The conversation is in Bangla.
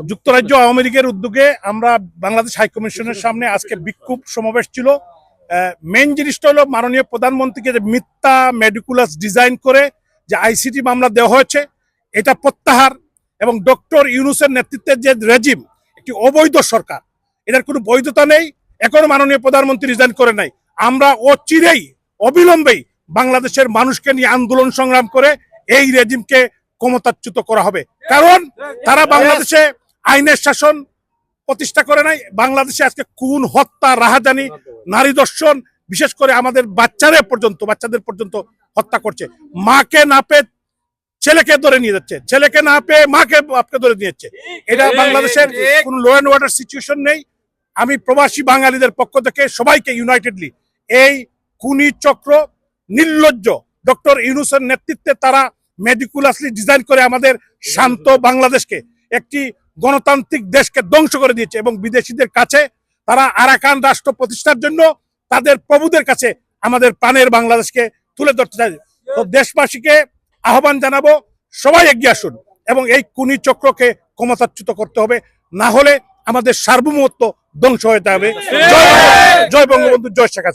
যুক্তরাজ্য আওয়ামী লীগের উদ্যোগে আমরা বাংলাদেশ হাইকমিশনের সামনে আজকে বিক্ষোভ সমাবেশ ছিল। মেইন জিনিসটা হলো মাননীয় প্রধানমন্ত্রীকে যে মিথ্যা মেডিকুলাস ডিজাইন করে যে আইসিটি মামলা দেওয়া হয়েছে এটা প্রত্যাহার, এবং ডক্টর ইউনূসের নেতৃত্বের যে রেজিম একটি অবৈধ সরকার, এটার কোনো বৈধতা নেই। এখনো মাননীয় প্রধানমন্ত্রী রিজাইন করে নাই। আমরা অচিরেই অবিলম্বেই বাংলাদেশের মানুষকে নিয়ে আন্দোলন সংগ্রাম করে এই রেজিমকে ক্ষমতাচ্যুত করা হবে, কারণ তারা বাংলাদেশে আইনের শাসন প্রতিষ্ঠা করে নাই। বাংলাদেশে আজকে খুন, হত্যা, রাহাজানি, নারী দর্শন, বিশেষ করে আমাদের বাচ্চাদের পর্যন্ত হত্যা করছে। মাকে না পেয়ে ছেলেকে ধরে নিয়ে যাচ্ছে, ছেলেকে না পেয়ে মাকে বাপকে ধরে নিয়ে যাচ্ছে। এটা বাংলাদেশের কোন ল অ্যান্ড অর্ডার সিচুয়েশন নেই। আমি প্রবাসী বাঙালিদের পক্ষ থেকে সবাইকে ইউনাইটেডলি এই খুনি চক্র, নির্লজ্জ ডক্টর ইউনূসের নেতৃত্বে তারা মেডিকুলাসলি ডিজাইন করে আমাদের শান্ত বাংলাদেশকে একটি গণতান্ত্রিক দেশকে ধ্বংস করে দিয়েছে, এবং বিদেশিদের কাছে তারা আরাকান রাষ্ট্র প্রতিষ্ঠার জন্য তাদের প্রভুদের কাছে আমাদের প্রাণের বাংলাদেশকে তুলে ধরতে চাই। তো দেশবাসীকে আহ্বান জানাবো, সবাই এগিয়ে আসুন এবং এই খুনি চক্রকে ক্ষমতাচ্যুত করতে হবে, না হলে আমাদের সার্বভৌমত্ব ধ্বংস হয়ে যাবে। জয় বঙ্গবন্ধু, জয় শেখ হাসিনা।